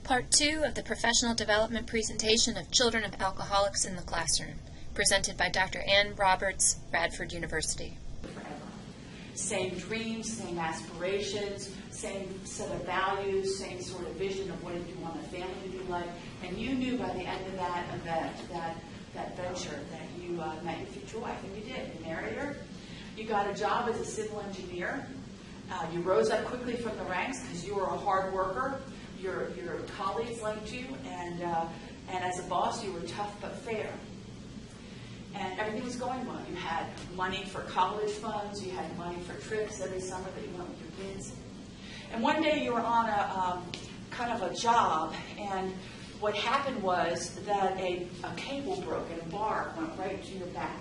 Part 2 of the Professional Development Presentation of Children of Alcoholics in the Classroom, presented by Dr. Ann Roberts, Radford University. Forever. Same dreams, same aspirations, same set of values, same sort of vision of what you want a family to be like. And you knew by the end of that event, that venture, that you met your future wife, and you did. You married her. You got a job as a civil engineer. You rose up quickly from the ranks because you were a hard worker. Your colleagues liked you, and as a boss, you were tough but fair. And everything was going well. You had money for college funds. You had money for trips every summer that you went with your kids. And one day you were on a kind of a job, and what happened was that a cable broke and a bar went right to your back.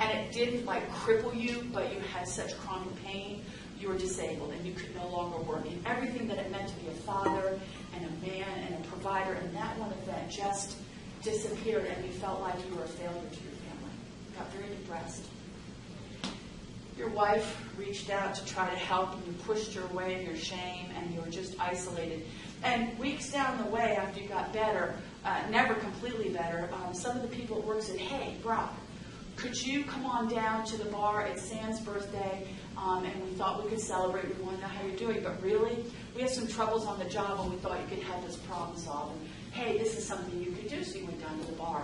And it didn't like cripple you, but you had such chronic pain. You were disabled and you could no longer work. And everything that it meant to be a father and a man and a provider in that one event just disappeared, and you felt like you were a failure to your family. You got very depressed. Your wife reached out to try to help, and you pushed her away in your shame, and you were just isolated. And weeks down the way, after you got better, never completely better, some of the people at work said, "Hey, Brock, could you come on down to the bar? It's Sam's birthday, and we thought we could celebrate. We want to know how you're doing, but really, we have some troubles on the job, and we thought you could help us problem solve. And hey, this is something you could do." So you went down to the bar.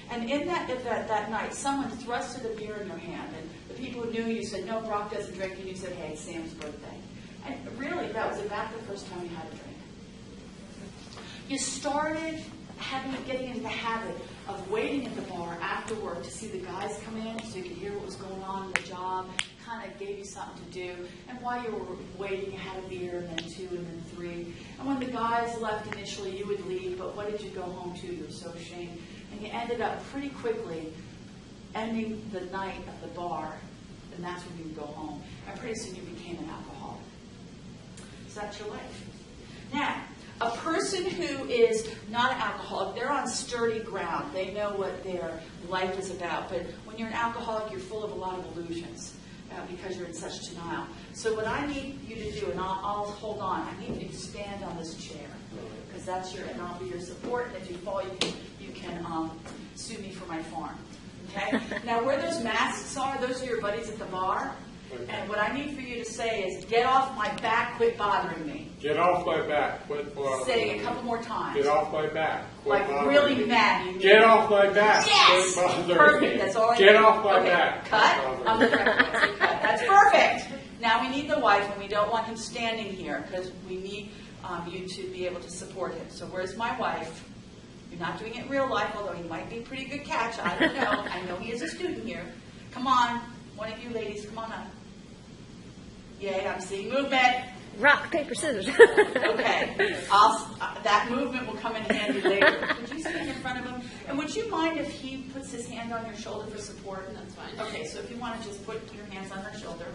And in that event that night, someone thrusted a beer in your hand, and the people who knew you said, "No, Brock doesn't drink," and you said, "Hey, it's Sam's birthday." And really, that was about the first time you had a drink. You started getting into the habit of waiting at the bar after work to see the guys come in so you could hear what was going on in the job, kind of gave you something to do. And while you were waiting, you had a beer, and then two, and then three. And when the guys left initially, you would leave, but what did you go home to? You were so ashamed. And you ended up pretty quickly ending the night at the bar, and that's when you would go home. And pretty soon you became an alcoholic. So that's your life. Now, a person who is not an alcoholic, they're on sturdy ground. They know what their life is about. But when you're an alcoholic, you're full of a lot of illusions because you're in such denial. So what I need you to do, and I'll hold on, I need you to stand on this chair because and I'll be your support. And if you fall, you can sue me for my farm. Okay? Now, where those masks are, those are your buddies at the bar. And what I need for you to say is, "Get off my back, quit bothering me." Get off my back, quit bothering me. Say it a couple more times. Get off my back, quit bothering me. Like really mad. Get off my back, yes! quit bothering me. Perfect, that's all I need. Get off my okay. back. Cut. I'm the correct one. Cut. That's perfect. Now we need the wife, and we don't want him standing here because we need you to be able to support him. So where's my wife? You're not doing it in real life, although he might be a pretty good catch. I don't know. I know he is a student here. Come on. One of you ladies, come on up. Yay, I'm seeing movement. Rock, paper, scissors. Okay. That movement will come in handy later. Would you stand in front of him? And would you mind if he puts his hand on your shoulder for support? That's fine. Okay, so if you want to just put your hands on her shoulder.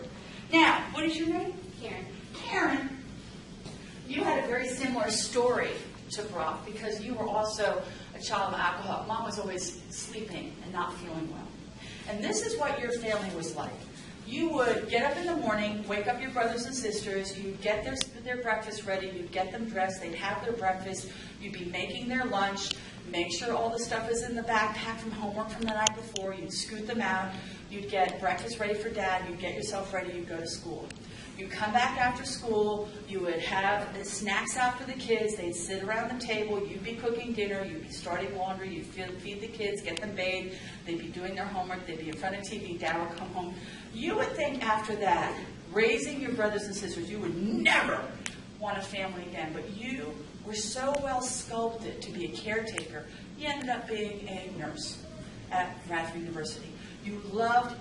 Now, what is your name? Karen. Karen, you had a very similar story to Brock because you were also a child of alcohol. Mom was always sleeping and not feeling well. And this is what your family was like. You would get up in the morning, wake up your brothers and sisters, you'd get their breakfast ready, you'd get them dressed, they'd have their breakfast, you'd be making their lunch, make sure all the stuff is in the backpack from homework from the night before, you'd scoot them out, you'd get breakfast ready for Dad, you'd get yourself ready, you'd go to school. You'd come back after school, you would have the snacks out for the kids, they'd sit around the table, you'd be cooking dinner, you'd be starting laundry, you'd feed the kids, get them bathed, they'd be doing their homework, they'd be in front of TV, Dad would come home. You would think after that, raising your brothers and sisters, you would never want a family again, but you were so well sculpted to be a caretaker, you ended up being a nurse at Radford University. You loved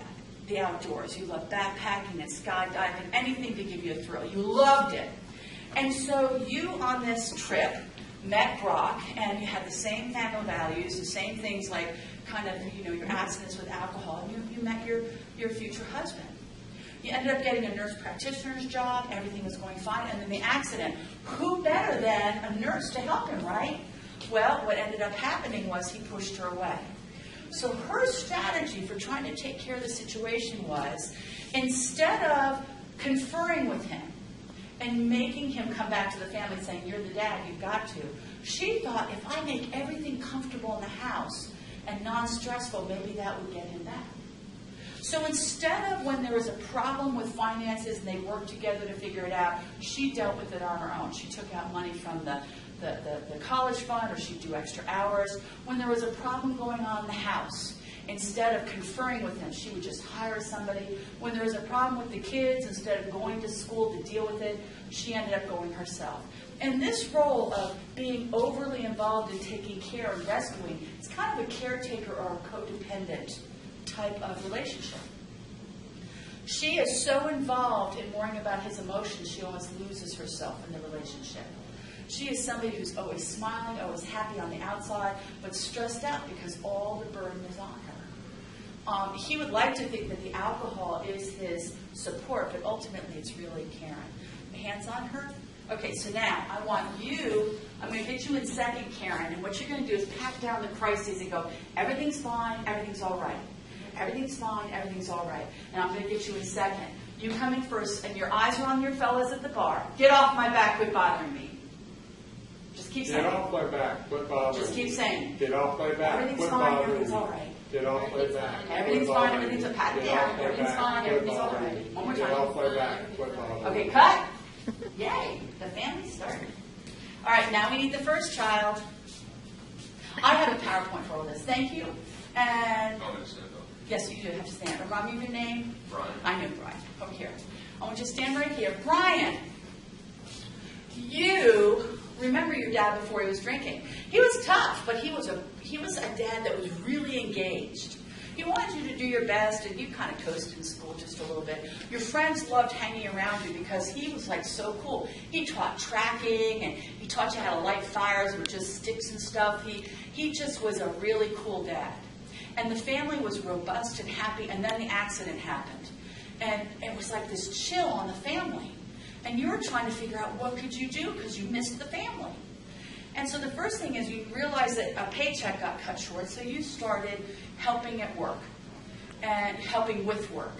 the outdoors. You loved backpacking and skydiving, anything to give you a thrill. You loved it. And so you, on this trip, met Brock, and you had the same family values, the same things like kind of, your abstinence with alcohol, and you met your future husband. You ended up getting a nurse practitioner's job, everything was going fine, and then the accident. Who better than a nurse to help him, right? Well, what ended up happening was he pushed her away. So her strategy for trying to take care of the situation was, instead of conferring with him and making him come back to the family saying, you're the dad, you've got to. She thought, if I make everything comfortable in the house and non-stressful, maybe that would get him back. So instead of when there was a problem with finances and they worked together to figure it out, she dealt with it on her own. She took out money from the college fund, or she'd do extra hours. When there was a problem going on in the house, instead of conferring with him, she would just hire somebody. When there was a problem with the kids, instead of going to school to deal with it, she ended up going herself. And this role of being overly involved in taking care and rescuing is kind of a caretaker or a codependent type of relationship. She is so involved in worrying about his emotions, she almost loses herself in the relationship. She is somebody who's always smiling, always happy on the outside, but stressed out because all the burden is on her. He would like to think that the alcohol is his support, but ultimately it's really Karen. Hands on her? Okay, so now I want you, I'm going to get you in second, Karen, and what you're going to do is pack down the crises and go, everything's fine, everything's all right. Everything's fine, everything's all right. And I'm going to get you in second. You come in first, and your eyes are on your fellas at the bar. Get off my back, quit bothering me. Just keep saying Get it. off my back, quit bothering Just keep me. saying it. Get off my back, Everything's quit fine, bothering everything's me. all right. Get off my back. Everything's quit fine, bothering everything's me. a pat Get down. off my Everything's back, fine, quit everything's all bothering right. me. One more Get time. off my back, quit bothering me. Okay, cut. Yay, the family started. All right, now we need the first child. I have a PowerPoint for all this. Thank you. And yes, you do have to stand. Remind me of your name. Brian. I know Brian. Over here. I want you to stand right here. Brian, you remember your dad before he was drinking. He was tough, but he was a dad that was really engaged. He wanted you to do your best, and you kind of coasted in school just a little bit. Your friends loved hanging around you because he was like so cool. He taught tracking, and he taught you how to light fires with just sticks and stuff. He just was a really cool dad. And the family was robust and happy, and then the accident happened. And it was like this chill on the family. And you were trying to figure out what could you do because you missed the family. And so the first thing is you realized that a paycheck got cut short, so you started helping at work and helping with work.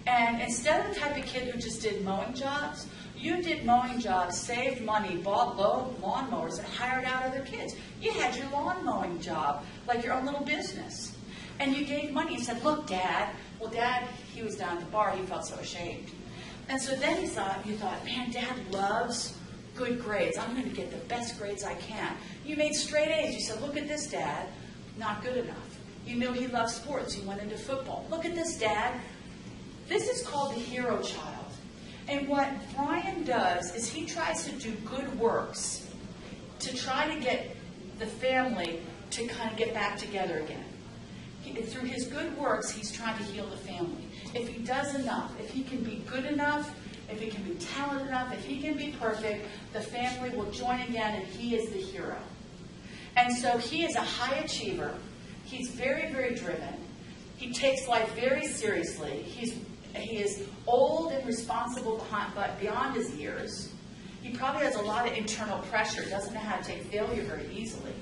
And instead of the type of kid who just did mowing jobs, you did mowing jobs, saved money, bought lawnmowers, and hired out other kids. You had your lawn mowing job, like your own little business. And you gave money and said, look, Dad. Well, Dad, he was down at the bar. He felt so ashamed. And so then you thought, man, Dad loves good grades. I'm going to get the best grades I can. You made straight A's. You said, look at this, Dad. Not good enough. You knew he loved sports. You went into football. Look at this, Dad. This is called the hero child. And what Brian does is he tries to do good works to try to get the family to kind of get back together again. Through his good works, he's trying to heal the family. If he does enough, if he can be good enough, if he can be talented enough, if he can be perfect, the family will join again, and he is the hero. And so he is a high achiever. He's very, very driven. He takes life very seriously. He is old and responsible, but beyond his years. He probably has a lot of internal pressure, doesn't know how to take failure very easily.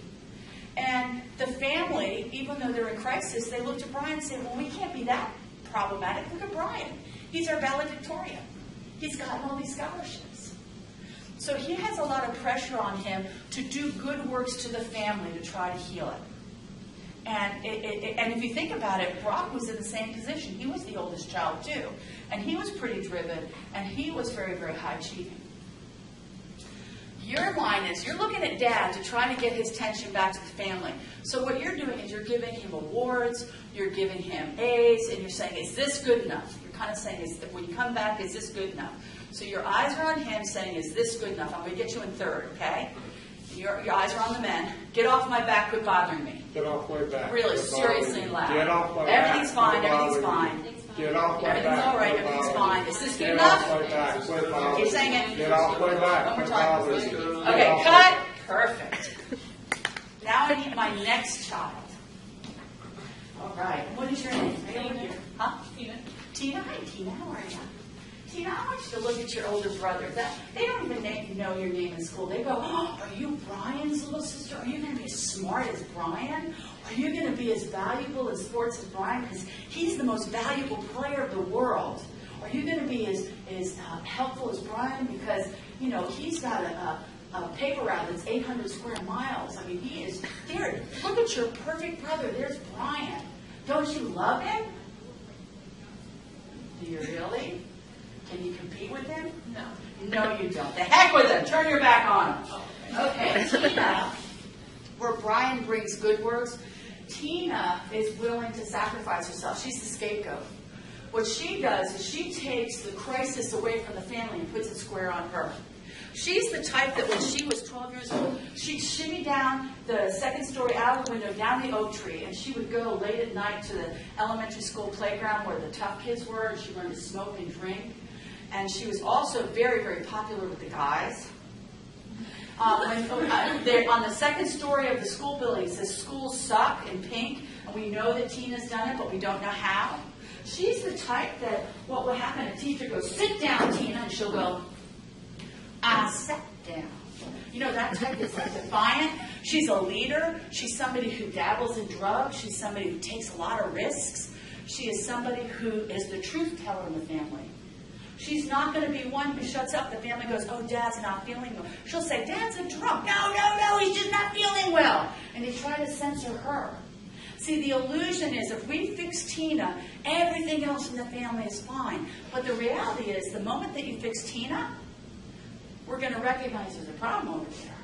And the family, even though they're in crisis, they look to Brian and say, well, we can't be that problematic. Look at Brian. He's our valedictorian. He's gotten all these scholarships. So he has a lot of pressure on him to do good works to the family to try to heal it. And if you think about it, Brock was in the same position. He was the oldest child too. And he was pretty driven, and he was very, very high achieving. Your line is, you're looking at Dad to try to get his attention back to the family. So what you're doing is you're giving him awards, you're giving him A's, and you're saying, is this good enough? You're kind of saying, when you come back, is this good enough? So your eyes are on him saying, is this good enough? I'm going to get you in third, okay? Your eyes are on the men. Get off my back, quit bothering me. Get off my back. Really, quit bothering seriously me. loud. Get off my Everything's back. fine, quit everything's bothering me. fine. Get off my Everything's back. all right, quit everything's bothering fine. me. Is this good Get enough? off my back. Quit bothering Keep me. saying it. Get off my back. One more quit time. bothering me. Get Okay, off my cut. back. Perfect. Now I need my next child. All right. What is your name? Right over here. Huh? Tina. Tina. Hi, Tina. How are you? Tina, I want you to look at your older brother. They don't even know your name in school. They go, oh, are you Brian's little sister? Are you going to be as smart as Brian? Are you going to be as valuable in sports as Brian? Because he's the most valuable player of the world. Are you going to be as helpful as Brian? Because You know, he's got a paper route that's 800 square miles. I mean, he is there. Look at your perfect brother. There's Brian. Don't you love him? Do you really? Can you compete with him? No. No, you don't. The heck with him. Turn your back on him. Okay, Tina, where Brian brings good works, Tina is willing to sacrifice herself. She's the scapegoat. What she does is she takes the crisis away from the family and puts it square on her. She's the type that when she was 12 years old, she'd shimmy down the second story out of the window, down the oak tree, and she would go late at night to the elementary school playground where the tough kids were, and she learned to smoke and drink. And she was also very, very popular with the guys. On the second story of the school building, it says schools suck in pink, and we know that Tina's done it, but we don't know how. She's the type that what will happen, a teacher goes, sit down, Tina, and she'll go, I sat down. You know, that type is like defiant. She's a leader. She's somebody who dabbles in drugs. She's somebody who takes a lot of risks. She is somebody who is the truth teller in the family. She's not going to be one who shuts up. The family goes, oh, Dad's not feeling well. She'll say, Dad's a drunk. No, he's just not feeling well. And they try to censor her. See, the illusion is if we fix Tina, everything else in the family is fine. But the reality is the moment that you fix Tina, we're going to recognize there's a problem over there.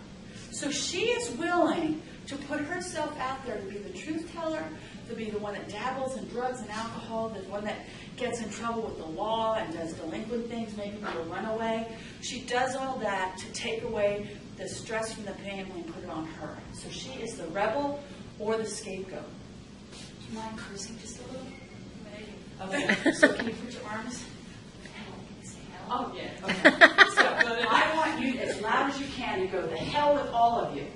So she is willing to put herself out there to be the truth teller, to be the one that dabbles in drugs and alcohol, the one that gets in trouble with the law and does delinquent things, maybe do a runaway. She does all that to take away the stress from the family and put it on her. So she is the rebel or the scapegoat. Do you mind cursing just a little? Okay, so can you put your arms? Oh, yeah. Okay. So I want you, as loud as you can, to go the hell with all of you.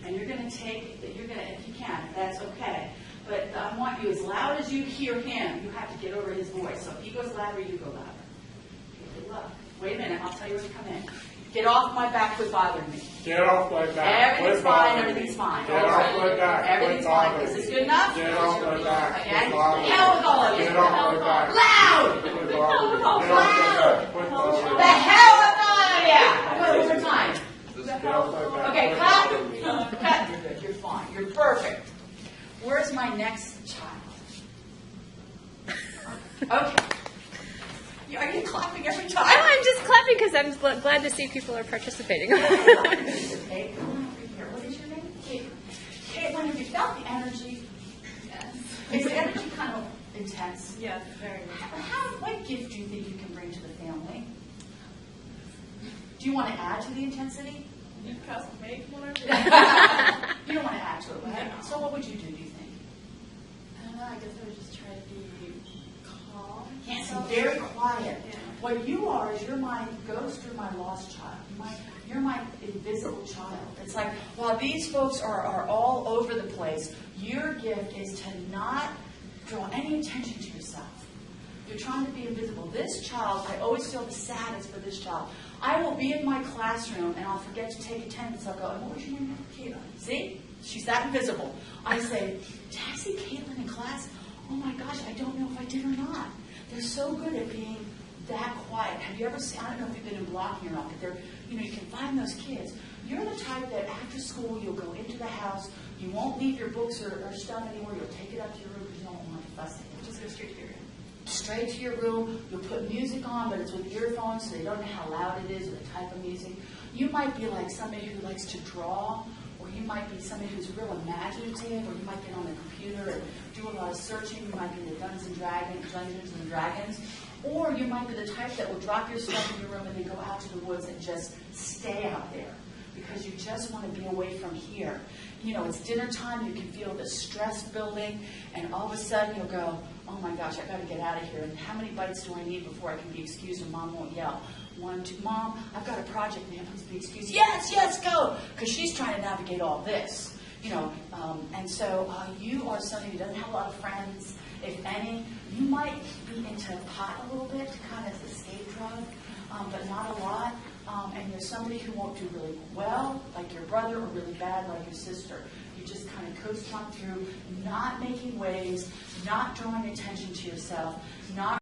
And you're going to take, if you can, that's okay. But I want you, as loud as you hear him, you have to get over his voice. So if he goes louder, you go louder. Okay, good luck. Wait a minute, I'll tell you when to come in. Get off my back, quit bothering me. Get off my back. Everything's fine, everything's fine. Get off my back. Everything's fine. Is this good enough? Get off my back. Again? The hell with all of you. Get off my back. Loud! Quit bothering me. Get off my back. Quit bothering me. The hell with all of you! Wait, one more time. Get off my back. Okay, Quit cut. bothering me. Cut. You're good. You're fine. You're perfect. Where's my next child? Okay. Are you clapping every time? Oh, I'm just clapping because I'm glad to see people are participating. Okay, come on over here. What is your name? Caitlin. Caitlin, have you felt the energy? Yes. Is the energy kind of intense? Yes, very much. What gift do you think you can bring to the family? Do you want to add to the intensity? You custom made one or two? You don't want to add to it, right? No. So what would you do you think? I don't know, I guess I would just try to be calm. Yes, very quiet. Yeah. What you are is you're my ghost or my lost child. You're my invisible child. It's like, while these folks are all over the place, your gift is to not draw any attention to yourself. You're trying to be invisible. This child, I always feel the saddest for this child. I will be in my classroom and I'll forget to take attendance. I'll go, and what was your name? Caitlin. See? She's that invisible. I say, did I see Caitlin in class? Oh my gosh, I don't know if I did or not. They're so good at being that quiet. Have you ever seen, I don't know if you've been in blocking or not, but they're, you can find those kids. You're the type that after school you'll go into the house, you won't leave your books or stuff anywhere, you'll take it up to your room because you don't want to fuss it. Just go straight to your room. Straight to your room, you'll put music on, but it's with earphones so they don't know how loud it is or the type of music. You might be like somebody who likes to draw, or you might be somebody who's real imaginative, or you might get on the computer and do a lot of searching. You might be the Dungeons and Dragons, or you might be the type that will drop your stuff in your room and then go out to the woods and just stay out there because you just want to be away from here. It's dinner time, you can feel the stress building, and all of a sudden you'll go, oh my gosh, I got to get out of here. And how many bites do I need before I can be excused and Mom won't yell? 1, 2, Mom, I've got a project, man, please be excused. Yes, go! Because she's trying to navigate all this. And so you are somebody who doesn't have a lot of friends, if any. You might be into pot a little bit, kind of as a escape drug, but not a lot. And you're somebody who won't do really well, like your brother, or really bad, like your sister. You just kind of coast on through, not making waves, not drawing attention to yourself, not